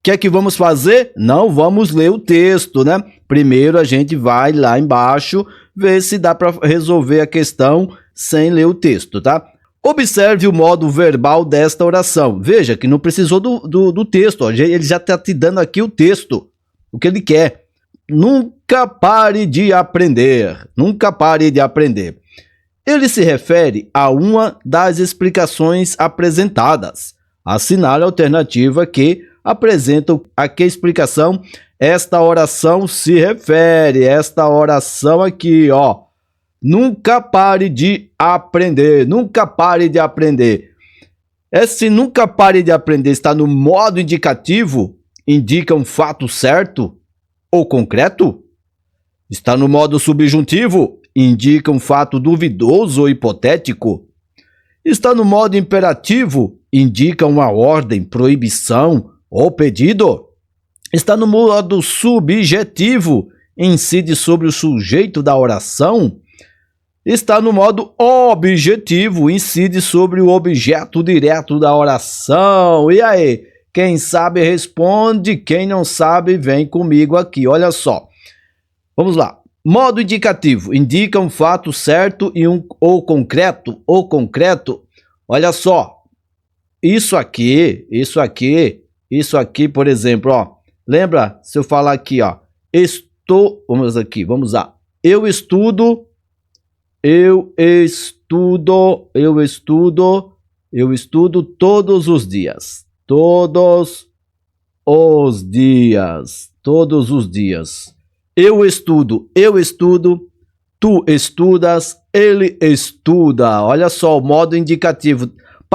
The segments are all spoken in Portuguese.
que é que vamos fazer? Não vamos ler o texto, né? Primeiro a gente vai lá embaixo ver se dá para resolver a questão sem ler o texto, tá? Observe o modo verbal desta oração. Veja que não precisou do texto, ó. Ele já está te dando aqui o texto, o que ele quer. Nunca pare de aprender. Nunca pare de aprender. Ele se refere a uma das explicações apresentadas. Assinale a alternativa que apresenta a que explicação esta oração se refere. Esta oração aqui, ó. Nunca pare de aprender. Nunca pare de aprender. Esse nunca pare de aprender está no modo indicativo? Indica um fato certo ou concreto? Está no modo subjuntivo? Indica um fato duvidoso ou hipotético? Está no modo imperativo? Indica uma ordem, proibição ou pedido? Está no modo subjetivo? Incide sobre o sujeito da oração? Está no modo objetivo? Incide sobre o objeto direto da oração? E aí? Quem sabe responde, quem não sabe vem comigo aqui. Olha só. Vamos lá. Modo indicativo, indica um fato certo e ou concreto. Olha só. Isso aqui, por exemplo, ó. Lembra se eu falar aqui, ó. Vamos lá. Eu estudo todos os dias. Todos os dias. Eu estudo, tu estudas, ele estuda. Olha só o modo indicativo.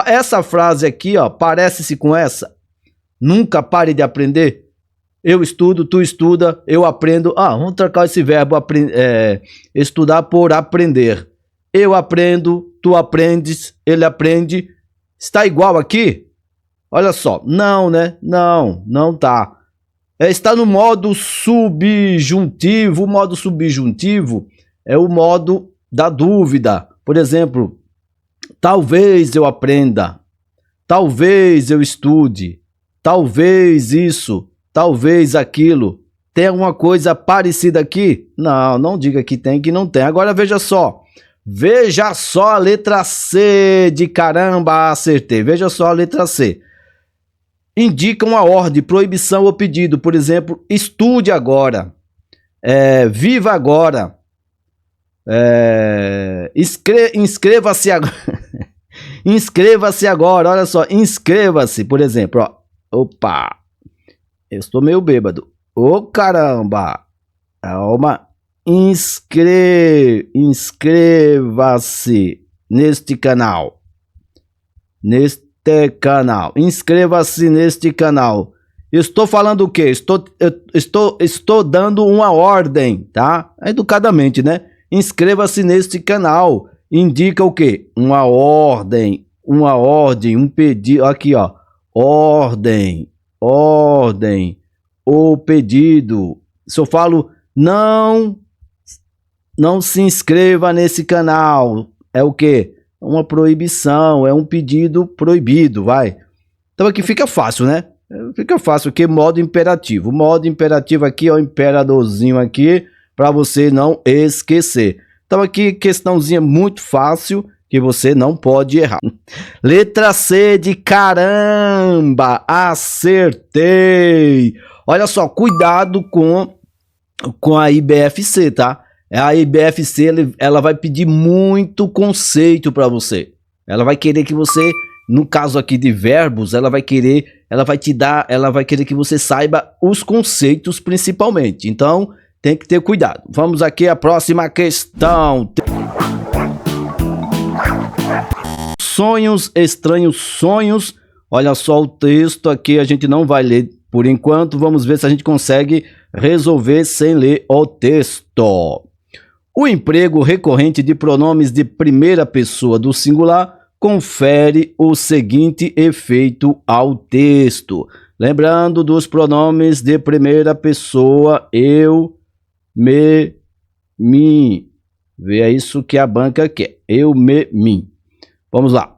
Essa frase aqui, ó, parece-se com essa. Nunca pare de aprender. Eu estudo, tu estuda, eu aprendo. Vamos trocar esse verbo estudar por aprender. Eu aprendo, tu aprendes, ele aprende. Está igual aqui? Olha só. Não, né? Não tá. Está no modo subjuntivo. O modo subjuntivo é o modo da dúvida. Por exemplo, talvez eu aprenda, talvez eu estude, talvez isso, talvez aquilo. Tem alguma coisa parecida aqui? Não diga que tem, que não tem. Agora veja só. Veja só a letra C de caramba, acertei. Veja só a letra C. Indica uma ordem, proibição ou pedido. Por exemplo, estude agora. Viva agora. Inscreva-se agora. Inscreva-se agora. Olha só, inscreva-se, por exemplo. Ó. Opa, eu estou meio bêbado. Ô caramba. Calma. Inscreva-se neste canal. Inscreva-se neste canal. Estou falando o quê? Estou dando uma ordem, tá? Educadamente, né? Inscreva-se neste canal. Indica o quê? Uma ordem, um pedido. Aqui, ó. Ordem, ou pedido. Se eu falo não se inscreva nesse canal, é o quê? Uma proibição, é um pedido proibido, vai. Então aqui fica fácil, né? Fica fácil aqui, modo imperativo. O modo imperativo aqui, ó, o imperadorzinho aqui, para você não esquecer. Então aqui, questãozinha muito fácil, que você não pode errar. Letra C de caramba, acertei. Olha só, cuidado com a IBFC, tá? A IBFC, ela vai pedir muito conceito para você. Ela vai querer que você, no caso aqui de verbos, ela vai querer que você saiba os conceitos principalmente. Então, tem que ter cuidado. Vamos aqui à próxima questão. Sonhos, estranhos sonhos. Olha só o texto aqui, a gente não vai ler por enquanto. Vamos ver se a gente consegue resolver sem ler o texto. O emprego recorrente de pronomes de primeira pessoa do singular confere o seguinte efeito ao texto. Lembrando dos pronomes de primeira pessoa, eu, me, mim. Vê isso que a banca quer. Eu, me, mim. Vamos lá.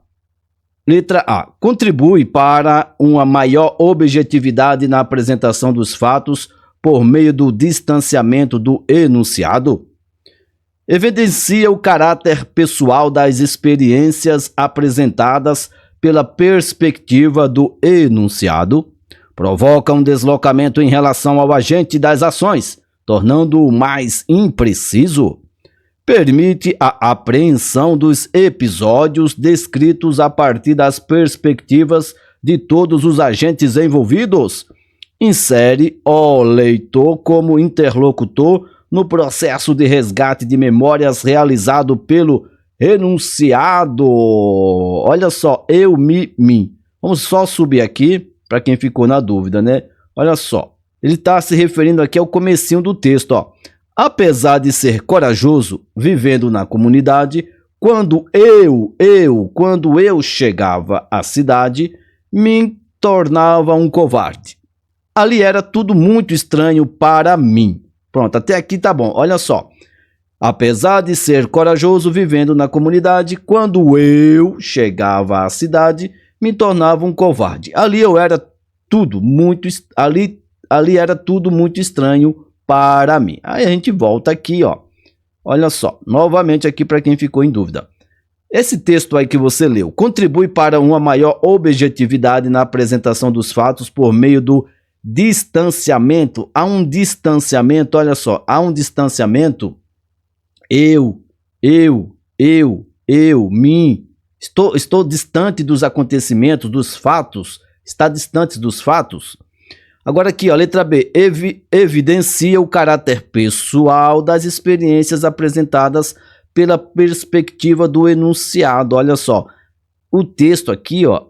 Letra A. Contribui para uma maior objetividade na apresentação dos fatos por meio do distanciamento do enunciado. Evidencia o caráter pessoal das experiências apresentadas pela perspectiva do enunciado. Provoca um deslocamento em relação ao agente das ações, tornando-o mais impreciso. Permite a apreensão dos episódios descritos a partir das perspectivas de todos os agentes envolvidos. Insere o leitor como interlocutor no processo de resgate de memórias realizado pelo enunciado. Olha só, eu, mim. Vamos só subir aqui, para quem ficou na dúvida, né? Olha só, ele está se referindo aqui ao comecinho do texto, ó. Apesar de ser corajoso, vivendo na comunidade, quando eu chegava à cidade, me tornava um covarde. Ali era tudo muito estranho para mim. Pronto, até aqui tá bom, olha só. Apesar de ser corajoso, vivendo na comunidade, quando eu chegava à cidade, me tornava um covarde. Ali era tudo muito estranho para mim. Aí a gente volta aqui, ó. Olha só, novamente aqui para quem ficou em dúvida. Esse texto aí que você leu contribui para uma maior objetividade na apresentação dos fatos por meio do distanciamento. Há um distanciamento, olha só, há um distanciamento. Mim. Estou distante dos acontecimentos, dos fatos. Está distante dos fatos. Agora aqui, ó, letra B, evidencia o caráter pessoal das experiências apresentadas pela perspectiva do enunciado. Olha só, o texto aqui, ó,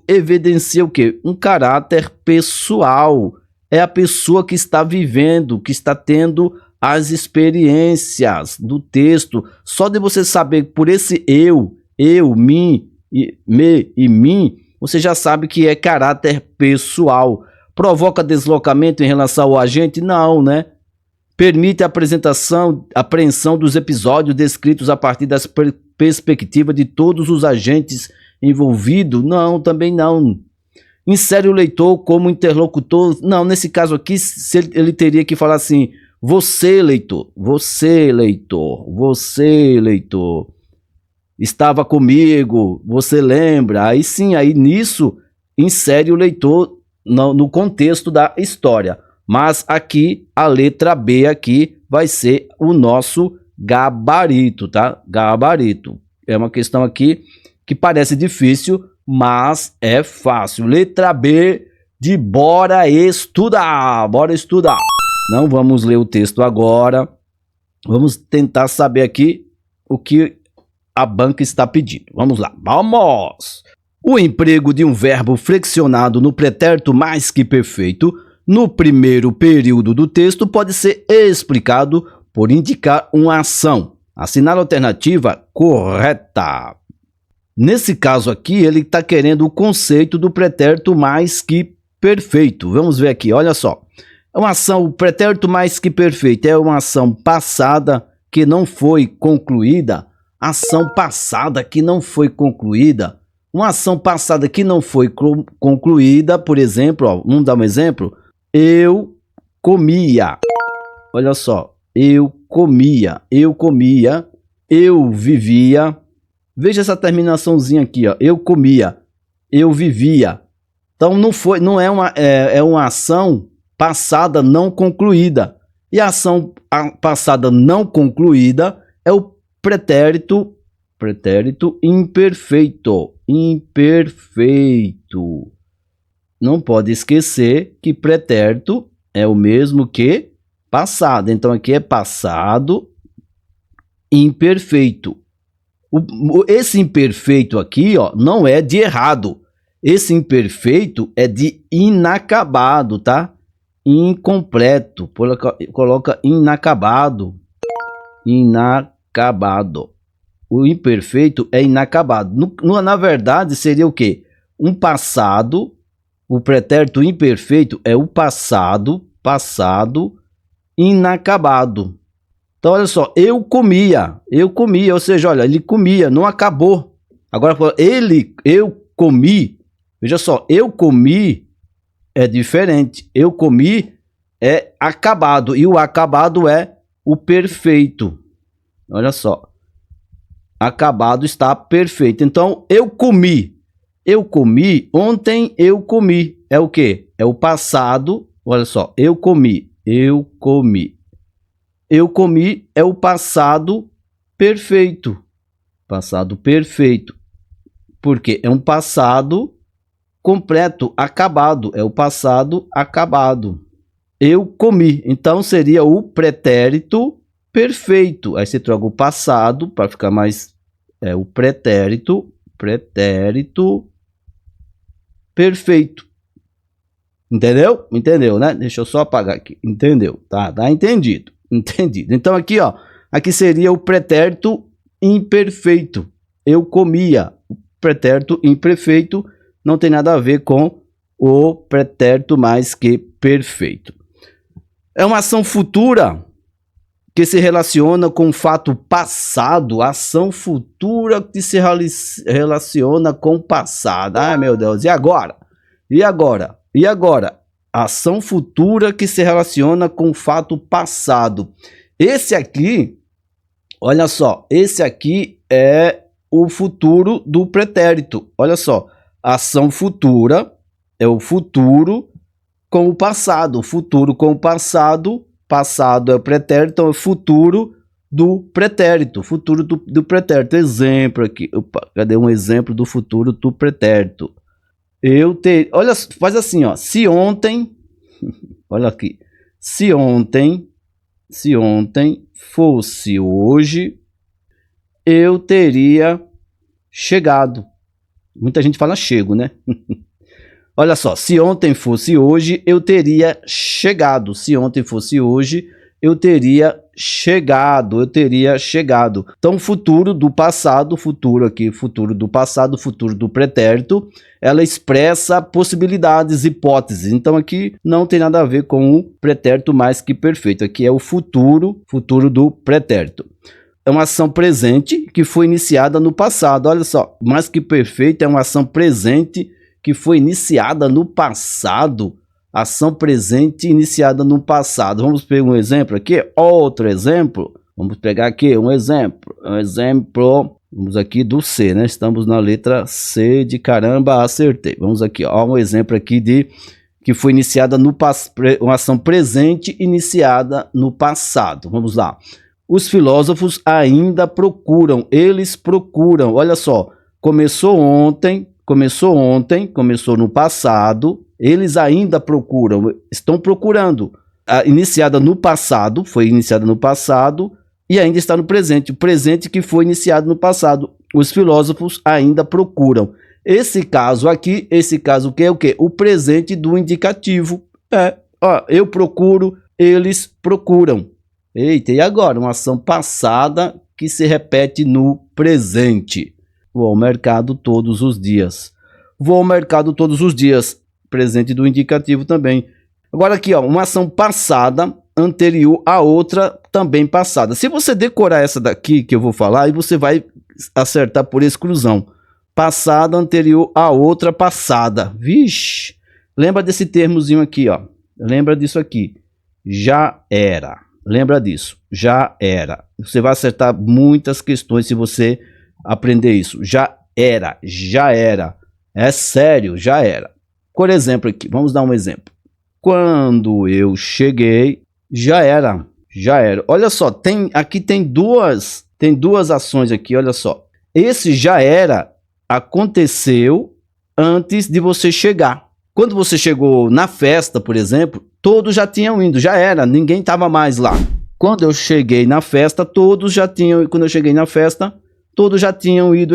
evidencia o quê? Um caráter pessoal. É a pessoa que está vivendo, que está tendo as experiências do texto. Só de você saber por esse mim, mim, você já sabe que é caráter pessoal. Provoca deslocamento em relação ao agente? Não, né? Permite a apreensão dos episódios descritos a partir das perspectivas de todos os agentes envolvidos? Não, também não. Insere o leitor como interlocutor? Não, nesse caso aqui, ele teria que falar assim, você leitor, estava comigo, você lembra? Aí sim, aí nisso insere o leitor no contexto da história. Mas aqui, a letra B aqui vai ser o nosso gabarito, tá? Gabarito. É uma questão aqui que parece difícil, mas é fácil. Letra B de bora estudar. Bora estudar. Não vamos ler o texto agora. Vamos tentar saber aqui o que a banca está pedindo. Vamos lá, vamos! O emprego de um verbo flexionado no pretérito mais que perfeito no primeiro período do texto pode ser explicado por indicar uma ação. Assinale a alternativa correta. Nesse caso aqui, ele está querendo o conceito do pretérito mais que perfeito. Vamos ver aqui, olha só. O pretérito mais que perfeito é uma ação passada que não foi concluída. Ação passada que não foi concluída. Uma ação passada que não foi concluída, por exemplo, ó, vamos dar um exemplo. Eu comia. Olha só. Eu comia. Eu vivia. Veja essa terminaçãozinha aqui, ó. Eu comia. Eu vivia. Então não é uma ação passada não concluída. E a ação passada não concluída é o pretérito imperfeito. Imperfeito. Não pode esquecer que pretérito é o mesmo que passado. Então aqui é passado imperfeito. Esse imperfeito aqui, ó, não é de errado. Esse imperfeito é de inacabado, tá? Incompleto. Coloca inacabado. Inacabado. O imperfeito é inacabado. Na verdade, seria o quê? Um passado. O pretérito imperfeito é o passado inacabado. Então, olha só, eu comia, ou seja, olha, ele comia, não acabou. Agora, eu comi. Veja só, eu comi é diferente. Eu comi é acabado. E o acabado é o perfeito. Olha só. Acabado está perfeito. Então, eu comi. Eu comi. Ontem eu comi. É o quê? É o passado. Olha só. Eu comi. Eu comi. Eu comi é o passado perfeito. Passado perfeito. Porque é um passado completo, acabado. É o passado acabado. Eu comi. Então seria o pretérito perfeito. Aí você troca o passado para ficar mais... o pretérito perfeito. Entendeu? Entendeu, né? Deixa eu só apagar aqui. Entendeu? Tá entendido. Entendido. Então aqui, ó. Aqui seria o pretérito imperfeito. Eu comia. O pretérito imperfeito não tem nada a ver com o pretérito mais que perfeito. É uma ação futura que se relaciona com o fato passado. Ação futura que se relaciona com o passado. Ai, meu Deus. E agora? E agora? E agora? Ação futura que se relaciona com o fato passado. Esse aqui, olha só, esse aqui é o futuro do pretérito. Olha só, ação futura é o futuro com o passado. Futuro com o passado, passado é o pretérito, então é o futuro do pretérito. Futuro do pretérito. Exemplo aqui. Opa, cadê um exemplo do futuro do pretérito? Olha, faz assim, ó. Se ontem, olha aqui. Se ontem fosse hoje, eu teria chegado. Muita gente fala chego, né? Olha só, se ontem fosse hoje, eu teria chegado. Se ontem fosse hoje, eu teria chegado. Então, futuro do passado, futuro aqui, futuro do passado, futuro do pretérito, ela expressa possibilidades, hipóteses. Então, aqui não tem nada a ver com o pretérito mais que perfeito. Aqui é o futuro do pretérito. É uma ação presente que foi iniciada no passado. Olha só, mais que perfeito é uma ação presente que foi iniciada no passado. Ação presente iniciada no passado. Vamos pegar um exemplo aqui. Outro exemplo. Vamos pegar aqui um exemplo. Vamos aqui do C, né? Estamos na letra C de caramba, acertei. Vamos aqui, ó. Um exemplo aqui de que foi iniciada no passado. Uma ação presente iniciada no passado. Vamos lá. Os filósofos ainda procuram. Eles procuram. Olha só. Começou no passado, eles ainda procuram, estão procurando. Iniciada no passado, foi iniciada no passado e ainda está no presente. O presente que foi iniciado no passado. Os filósofos ainda procuram. Esse caso aqui, que é o quê? O presente do indicativo. Eu procuro, eles procuram. Eita, e agora? Uma ação passada que se repete no presente. Vou ao mercado todos os dias. Presente do indicativo também. Agora aqui, ó, uma ação passada anterior a outra também passada. Se você decorar essa daqui que eu vou falar, aí você vai acertar por exclusão. Passada anterior a outra passada. Vixe! Lembra desse termozinho aqui, ó. Lembra disso aqui. Já era. Lembra disso. Já era. Você vai acertar muitas questões se você aprender isso. Já era. É sério, já era. Por exemplo aqui, vamos dar um exemplo. Quando eu cheguei, já era. Olha só, aqui tem duas ações aqui, olha só. Esse já era aconteceu antes de você chegar. Quando você chegou na festa, por exemplo, todos já tinham ido, já era, ninguém estava mais lá. Quando eu cheguei na festa, todos já tinham ido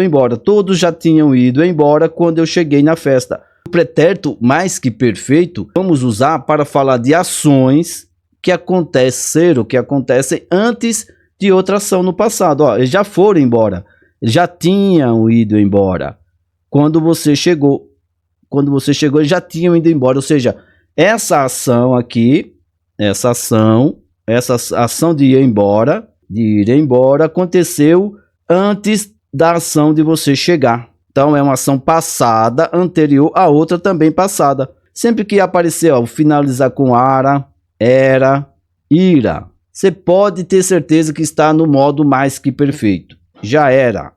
embora. Todos já tinham ido embora quando eu cheguei na festa. O pretérito mais que perfeito, vamos usar para falar de ações que acontecem antes de outra ação no passado. Ó, eles já foram embora. Eles já tinham ido embora. Quando você chegou, eles já tinham ido embora. Ou seja, essa ação aqui, essa ação de ir embora, aconteceu antes da ação de você chegar. Então, é uma ação passada anterior a outra também passada. Sempre que aparecer, ó, finalizar com ara, era, ira, você pode ter certeza que está no modo mais que perfeito. Já era,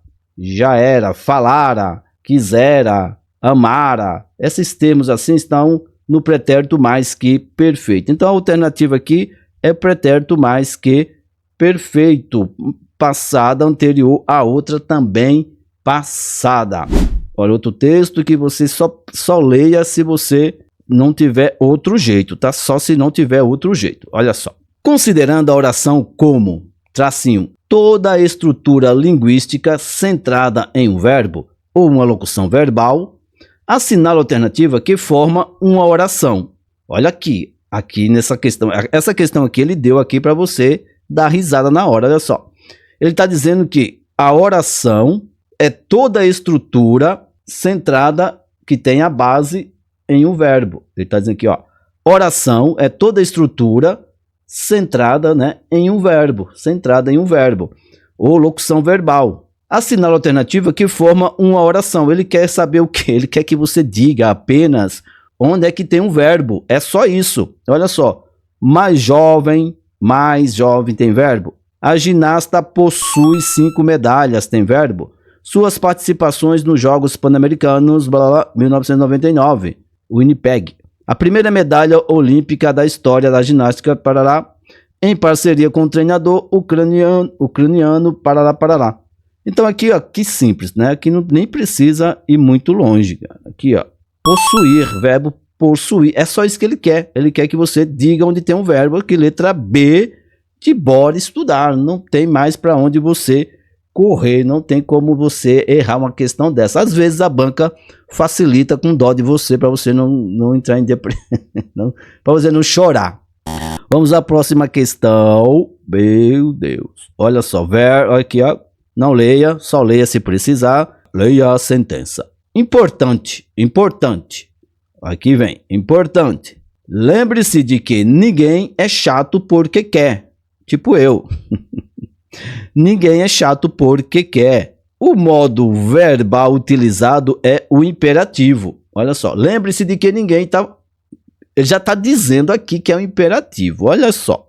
falara, quisera, amara. Esses termos assim estão no pretérito mais que perfeito. Então, a alternativa aqui é pretérito mais que perfeito. Passada anterior a outra também passada. Olha, outro texto que você só leia se você não tiver outro jeito, tá? Só se não tiver outro jeito. Olha só. Considerando a oração como, tracinho, toda a estrutura linguística centrada em um verbo ou uma locução verbal, assinala a alternativa que forma uma oração. Olha aqui nessa questão. Essa questão aqui ele deu aqui para você dar risada na hora, olha só. Ele está dizendo que a oração é toda a estrutura centrada que tem a base em um verbo. Ele está dizendo aqui, ó, oração é toda a estrutura centrada, né, em um verbo, ou locução verbal. Assinala a alternativa que forma uma oração. Ele quer saber o quê? Ele quer que você diga apenas onde é que tem um verbo. É só isso. Olha só, mais jovem tem verbo. A ginasta possui 5 medalhas, tem verbo. Suas participações nos Jogos Pan-Americanos, 1999, Winnipeg. A primeira medalha olímpica da história da ginástica, parará, em parceria com o treinador ucraniano, parará. Então aqui, ó, que simples, né? Aqui nem precisa ir muito longe. Aqui, ó, possuir, verbo possuir. É só isso que ele quer. Ele quer que você diga onde tem um verbo. Aqui, letra B, de bora estudar. Não tem mais para onde você correr, não tem como você errar uma questão dessa. Às vezes a banca facilita com dó de você, para você não entrar em depressão, para você não chorar. Vamos à próxima questão. Meu Deus. Olha só, aqui, ó. Não leia, só leia se precisar. Leia a sentença. Importante. Aqui vem, importante. Lembre-se de que ninguém é chato porque quer. Tipo eu. Ninguém é chato porque quer. O modo verbal utilizado é o imperativo. Olha só, lembre-se de que ninguém tá... Ele já está dizendo aqui que é um imperativo. Olha só,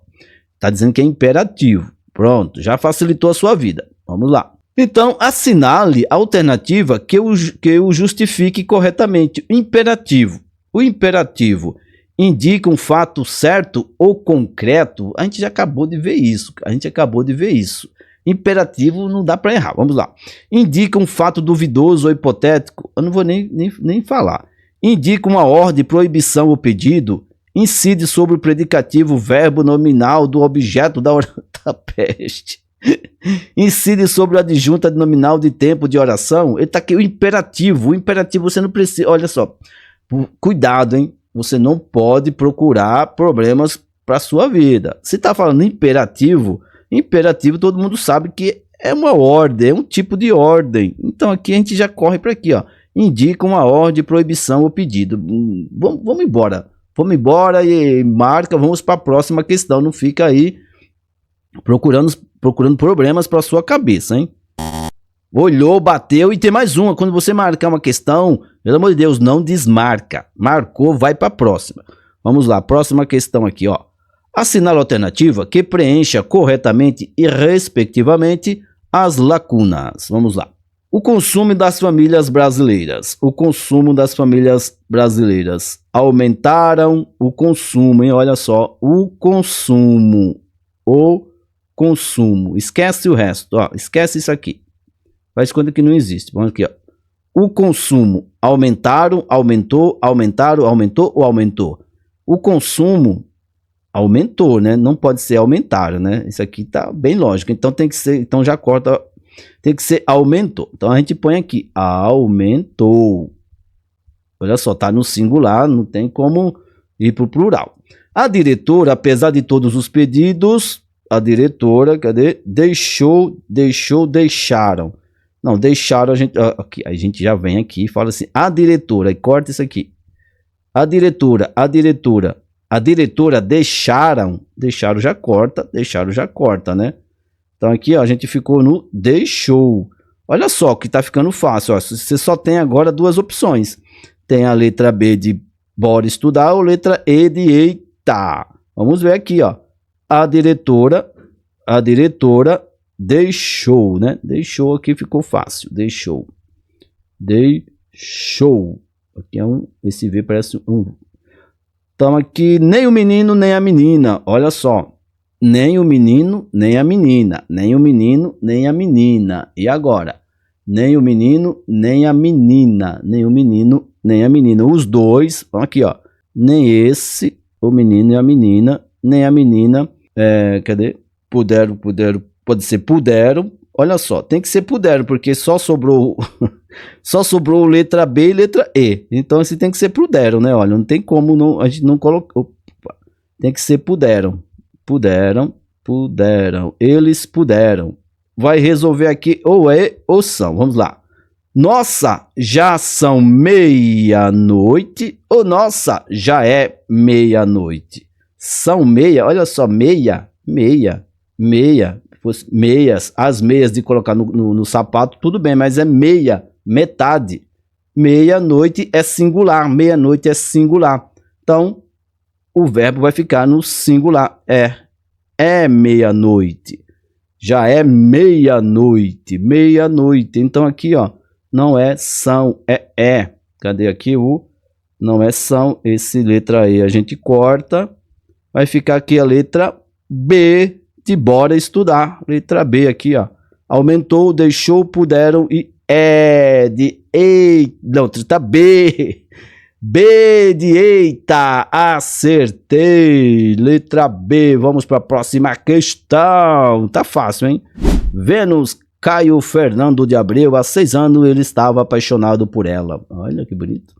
está dizendo que é imperativo. Pronto, já facilitou a sua vida. Vamos lá. Então, assinale a alternativa que o justifique corretamente. Imperativo. O imperativo indica um fato certo ou concreto. A gente já acabou de ver isso. Imperativo não dá para errar. Vamos lá. Indica um fato duvidoso ou hipotético. Eu não vou nem falar. Indica uma ordem, proibição ou pedido. Incide sobre o predicativo, verbo nominal do objeto da peste. Incide sobre a adjunta nominal de tempo de oração. Ele está aqui, o imperativo você não precisa, olha só, cuidado, hein? Você não pode procurar problemas para sua vida. Se está falando imperativo todo mundo sabe que é uma ordem, é um tipo de ordem. Então aqui a gente já corre para aqui, ó. Indica uma ordem, proibição ou pedido. Vamos embora e marca, vamos para a próxima questão. Não fica aí procurando problemas para sua cabeça, hein? Olhou, bateu e tem mais uma. Quando você marcar uma questão, pelo amor de Deus, não desmarca. Marcou, vai para a próxima. Vamos lá, próxima questão aqui, ó. Assinale a alternativa que preencha corretamente e respectivamente as lacunas. Vamos lá. O consumo das famílias brasileiras. Aumentaram o consumo, hein? Olha só, o consumo. Esquece o resto, ó. Esquece isso aqui. Faz conta que não existe. Vamos aqui, ó. O consumo aumentou ou aumentou? O consumo aumentou, né? Não pode ser aumentaram, né? Isso aqui tá bem lógico. Então tem que ser, então já corta, tem que ser aumentou. Então a gente põe aqui, aumentou. Olha só, tá no singular, não tem como ir pro plural. A diretora, apesar de todos os pedidos, a diretora, cadê? Deixaram. Não, deixaram, aqui, a gente já vem aqui e fala assim, a diretora, e corta isso aqui. A diretora, deixaram já corta, né? Então aqui, ó, a gente ficou no deixou. Olha só que tá ficando fácil, ó. Você só tem agora duas opções. Tem a letra B de bora estudar ou letra E de eita. Vamos ver aqui, ó. A diretora deixou, né? Deixou aqui, ficou fácil. Deixou. Aqui é esse V parece um. Então aqui, nem o menino, nem a menina. Olha só. Nem o menino, nem a menina. Nem o menino, nem a menina. E agora? Nem o menino, nem a menina. Nem o menino, nem a menina. Os dois, aqui, ó. Nem esse, o menino e a menina. Nem a menina. Cadê? Pode ser puderam. Olha só, tem que ser puderam, porque só sobrou letra B e letra E. Então, esse tem que ser puderam, né? Olha, não tem como, não, a gente não colocou. Tem que ser puderam. Puderam. Eles puderam. Vai resolver aqui ou é ou são. Vamos lá. Nossa, já são meia-noite ou nossa, já é meia-noite? São meia, olha só, meia. Meias, as meias de colocar no sapato, tudo bem, mas é meia, metade. Meia-noite é singular, meia-noite é singular. Então, o verbo vai ficar no singular, é meia-noite. Já é meia-noite. Então aqui, ó, não é são, é. Cadê aqui o? Não é são, esse letra E a gente corta. Vai ficar aqui a letra B de bora estudar. Letra B aqui, ó. Aumentou, deixou, puderam e de ei. Não, tá B. B de eita, acertei. Letra B, vamos para a próxima questão. Tá fácil, hein? Vênus Caio Fernando de Abreu, há 6 anos ele estava apaixonado por ela. Olha que bonito.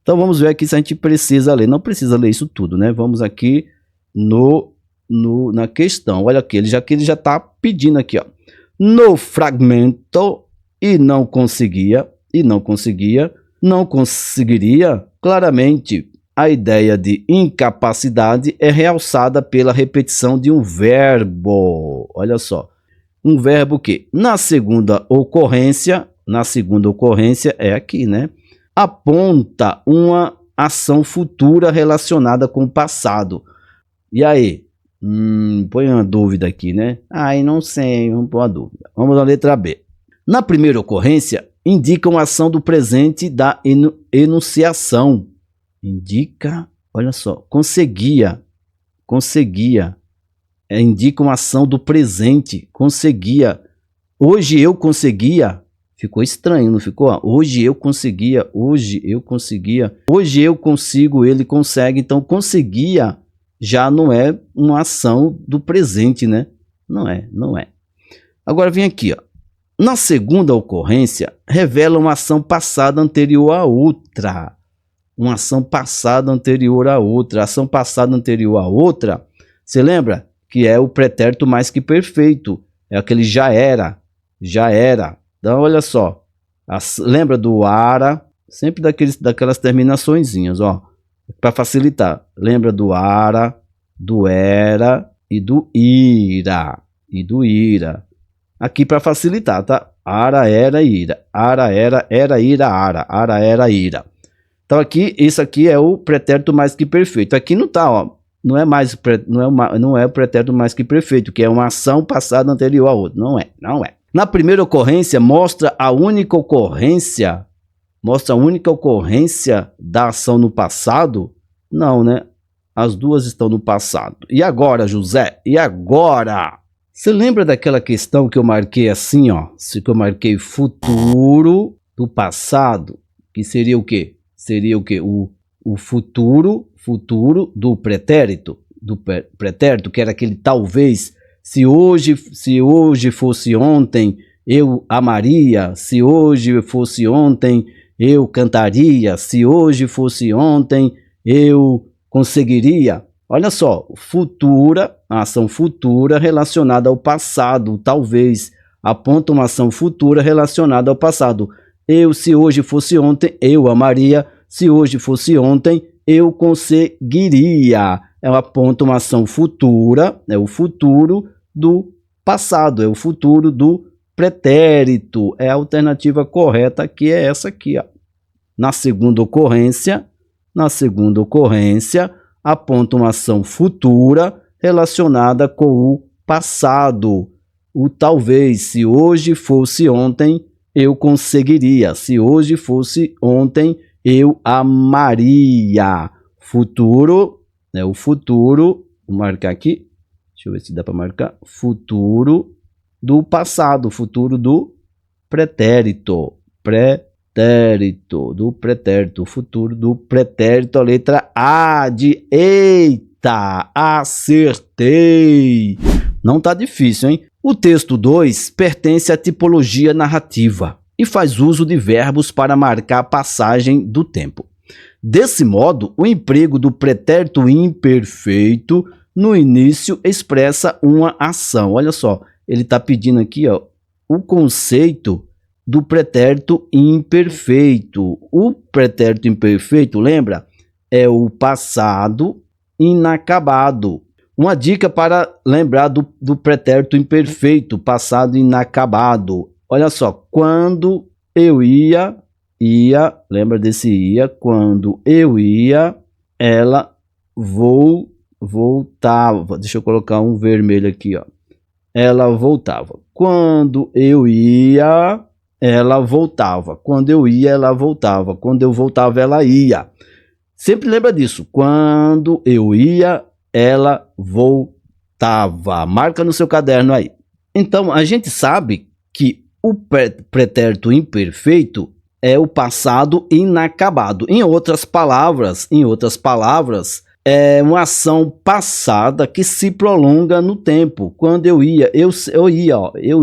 Então vamos ver aqui se a gente precisa ler. Não precisa ler isso tudo, né? Vamos aqui na questão. Olha aqui, ele já tá pedindo aqui, ó. No fragmento não conseguiria. Claramente, a ideia de incapacidade é realçada pela repetição de um verbo. Olha só. Um verbo que, na segunda ocorrência é aqui, né? Aponta uma ação futura relacionada com o passado. E aí? Põe uma dúvida aqui, né? Não sei, vamos pôr uma dúvida. Vamos na letra B. Na primeira ocorrência, indica uma ação do presente da enunciação. Indica, olha só, conseguia. Indica uma ação do presente, conseguia. Hoje eu conseguia. Ficou estranho, não ficou? Hoje eu conseguia. Hoje eu consigo, ele consegue. Então, conseguia já não é uma ação do presente, né? Não é. Agora vem aqui, ó. Na segunda ocorrência, revela uma ação passada anterior à outra. Uma ação passada anterior à outra. Ação passada anterior à outra, você lembra? Que é o pretérito mais que perfeito. É aquele já era. Então, olha só. Lembra do ara? Sempre daquelas terminaçõezinhas, ó. Para facilitar. Lembra do ara, do era e do ira. Aqui para facilitar, tá? Ara, era, ira. Ara, era, ira, ara. Ara, era, ira. Então aqui, isso aqui é o pretérito mais que perfeito. Aqui não tá, ó. Não é o pretérito mais que perfeito, que é uma ação passada anterior a outra. Não é. Na primeira ocorrência, mostra a única ocorrência da ação no passado? Não, né? As duas estão no passado. E agora, José? E agora? Você lembra daquela questão que eu marquei assim, ó? Que eu marquei futuro do passado, que seria o quê? O futuro do pretérito, que era aquele talvez. Se hoje fosse ontem, eu amaria. Se hoje fosse ontem, eu cantaria. Se hoje fosse ontem, eu conseguiria. Olha só, a ação futura relacionada ao passado, talvez, aponta uma ação futura relacionada ao passado. Se hoje fosse ontem, eu amaria. Se hoje fosse ontem, eu conseguiria. Ela aponta uma ação futura, é o futuro do passado, é o futuro do pretérito. É a alternativa correta, que é essa aqui, ó. Na segunda ocorrência, aponta uma ação futura relacionada com o passado. O talvez, se hoje fosse ontem, eu conseguiria. Se hoje fosse ontem, eu amaria. Futuro, né? O futuro, vou marcar aqui. Deixa eu ver se dá para marcar. Futuro do passado, futuro do pretérito. Do pretérito, futuro do pretérito, a letra A de eita, acertei. Não tá difícil, hein? O texto 2 pertence à tipologia narrativa e faz uso de verbos para marcar a passagem do tempo. Desse modo, o emprego do pretérito imperfeito no início expressa uma ação. Olha só, ele está pedindo aqui, ó, o conceito do pretérito imperfeito. O pretérito imperfeito, lembra? É o passado inacabado. Uma dica para lembrar do pretérito imperfeito, passado inacabado. Olha só, quando eu ia, lembra desse ia? Quando eu ia, ela voltava. Deixa eu colocar um vermelho aqui, ó. Ela voltava. Quando eu ia, ela voltava. Quando eu ia, ela voltava. Quando eu voltava, ela ia. Sempre lembra disso. Quando eu ia, ela voltava. Marca no seu caderno aí. Então, a gente sabe que o pretérito imperfeito é o passado inacabado. Em outras palavras, é uma ação passada que se prolonga no tempo. Quando eu ia, eu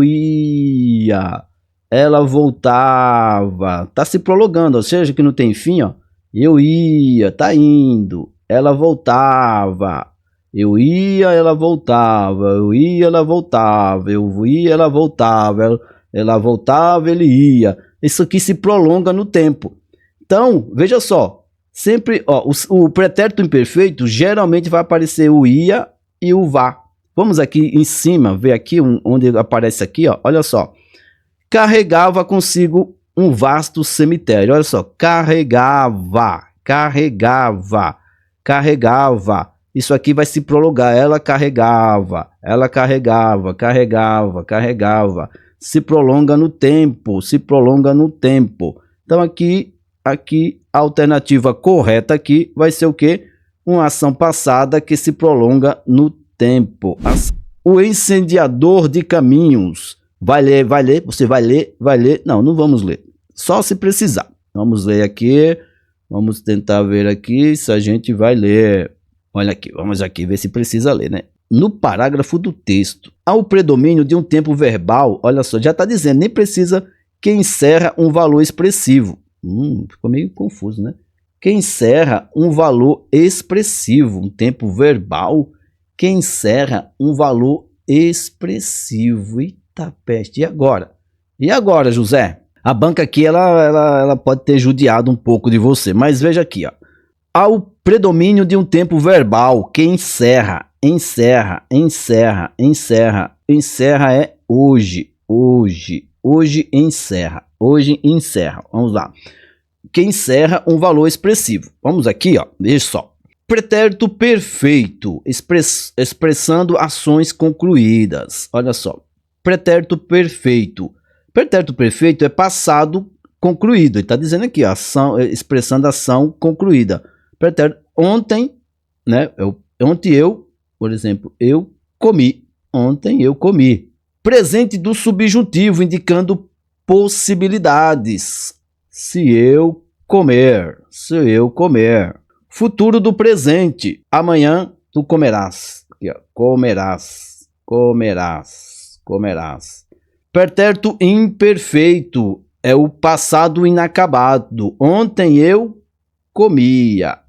ia, ela voltava. Tá se prolongando, ou seja, que não tem fim, ó. Eu ia, tá indo. Ela voltava. Eu ia, ela voltava. Eu ia, ela voltava. Eu ia, ela voltava. Ela voltava, ele ia. Isso aqui se prolonga no tempo. Então, veja só. Sempre, ó, o pretérito imperfeito geralmente vai aparecer o ia e o vá. Vamos aqui em cima, ver aqui onde aparece aqui, ó. Olha só. Carregava consigo um vasto cemitério. Olha só. Carregava. Isso aqui vai se prolongar. Ela carregava. Se prolonga no tempo. Então aqui a alternativa correta aqui vai ser o quê? Uma ação passada que se prolonga no tempo. O incendiador de caminhos. Vai ler. Você vai ler. Não vamos ler. Só se precisar. Vamos ler aqui. Vamos tentar ver aqui se a gente vai ler. Olha aqui, vamos aqui ver se precisa ler, né? No parágrafo do texto, há o predomínio de um tempo verbal. Olha só, já está dizendo, nem precisa que encerra um valor expressivo. Ficou meio confuso, né? Que encerra um valor expressivo, um tempo verbal que encerra um valor expressivo. Eita peste, e agora? E agora, José? A banca aqui, ela pode ter judiado um pouco de você, mas veja aqui, ó. Há o predomínio de um tempo verbal que encerra é hoje encerra, vamos lá, que encerra um valor expressivo. Vamos aqui, ó, veja só, pretérito perfeito, expressando ações concluídas. Olha só, pretérito perfeito é passado concluído, ele está dizendo aqui, ó, expressando ação concluída. Pretérito, ontem, né, ontem eu, por exemplo, eu comi. Ontem eu comi. Presente do subjuntivo, indicando possibilidades. Se eu comer. Futuro do presente. Amanhã tu comerás. Aqui, ó. Comerás. Pretérito imperfeito é o passado inacabado. Ontem eu comia.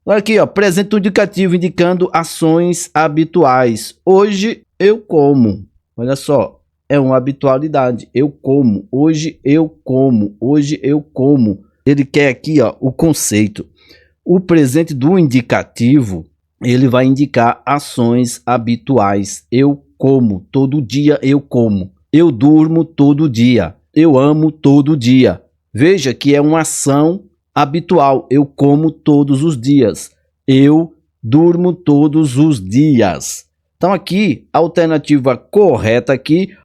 Olha aqui, ó, presente indicativo indicando ações habituais. Hoje eu como. Olha só, é uma habitualidade. Eu como. Hoje eu como. Ele quer aqui, ó, o conceito. O presente do indicativo, ele vai indicar ações habituais. Eu como, todo dia eu como. Eu durmo todo dia. Eu amo todo dia. Veja que é uma ação habitual. Eu como todos os dias. Eu durmo todos os dias. Então aqui, a alternativa correta aqui,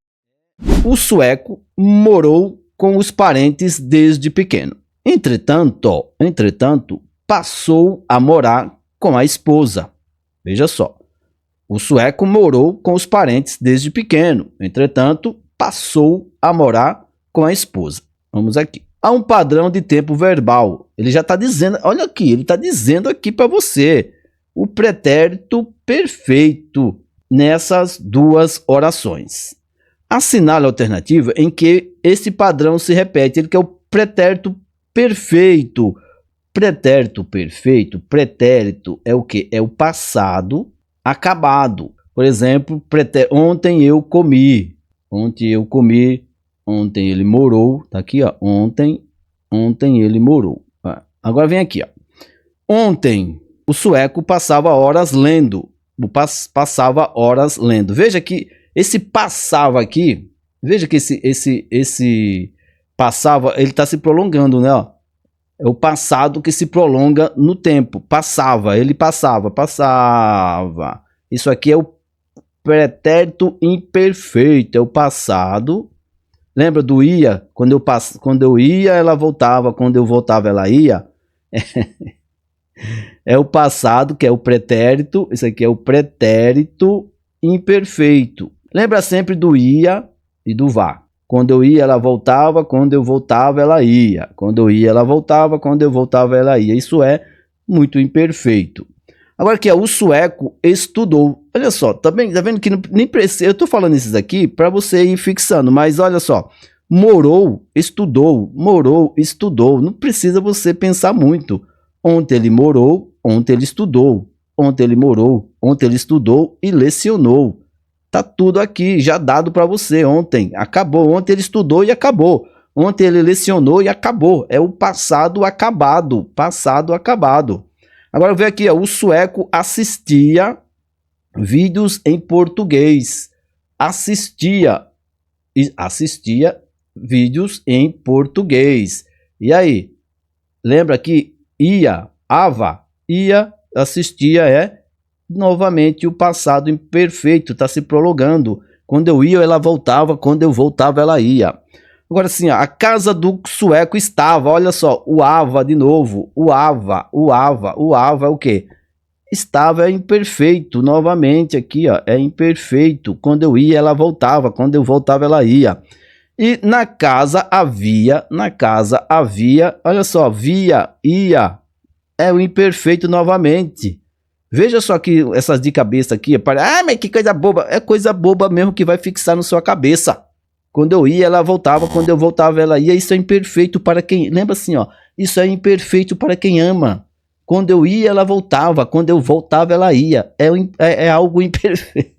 o sueco morou com os parentes desde pequeno. Entretanto, passou a morar com a esposa. Veja só. O sueco morou com os parentes desde pequeno. Entretanto, passou a morar com a esposa. Vamos aqui. Há um padrão de tempo verbal. Ele já está dizendo, olha aqui, ele está dizendo aqui para você o pretérito perfeito nessas duas orações. Assinale a alternativa em que esse padrão se repete, ele que é o pretérito perfeito. Pretérito perfeito, pretérito é o que? É o passado acabado. Por exemplo, ontem eu comi. Ontem eu comi. Ontem ele morou. Tá aqui, ó. Ontem ele morou. Agora vem aqui, ó. Ontem o sueco passava horas lendo. Passava horas lendo. Veja que esse passava aqui. Veja que esse passava, ele está se prolongando, né? Ó. É o passado que se prolonga no tempo. Passava, ele passava. Isso aqui é o pretérito imperfeito. É o passado. Lembra do ia? Quando eu ia, ela voltava. Quando eu voltava, ela ia. É o passado, que é o pretérito. Isso aqui é o pretérito imperfeito. Lembra sempre do ia e do vá. Quando eu ia, ela voltava. Quando eu voltava, ela ia. Quando eu ia, ela voltava. Quando eu voltava, ela ia. Isso é muito imperfeito. Agora aqui, o sueco estudou. Olha só, tá vendo que nem precisa. Eu estou falando esses aqui para você ir fixando, mas olha só. Morou, estudou. Morou, estudou. Não precisa você pensar muito. Ontem ele morou, ontem ele estudou. Ontem ele morou, ontem ele estudou e lecionou. Tá tudo aqui, já dado para você ontem. Acabou. Ontem ele estudou e acabou. Ontem ele lecionou e acabou. É o passado acabado. Passado acabado. Agora vem aqui, ó, o sueco assistia vídeos em português. Assistia vídeos em português. E aí? Lembra que ia, assistia é novamente o passado imperfeito, está se prolongando. Quando eu ia, ela voltava. Quando eu voltava, ela ia. Agora sim, a casa do sueco estava. Olha só, o ava de novo. O ava é o quê? Estava é imperfeito. Novamente aqui, ó, é imperfeito. Quando eu ia, ela voltava. Quando eu voltava, ela ia. E na casa havia. Olha só, ia. É o imperfeito novamente. Veja só que essas de cabeça aqui, mas que coisa boba. É coisa boba mesmo que vai fixar na sua cabeça. Quando eu ia, ela voltava. Quando eu voltava, ela ia. Isso é imperfeito para quem... Lembra assim, ó. Isso é imperfeito para quem ama. Quando eu ia, ela voltava. Quando eu voltava, ela ia. É algo imperfeito.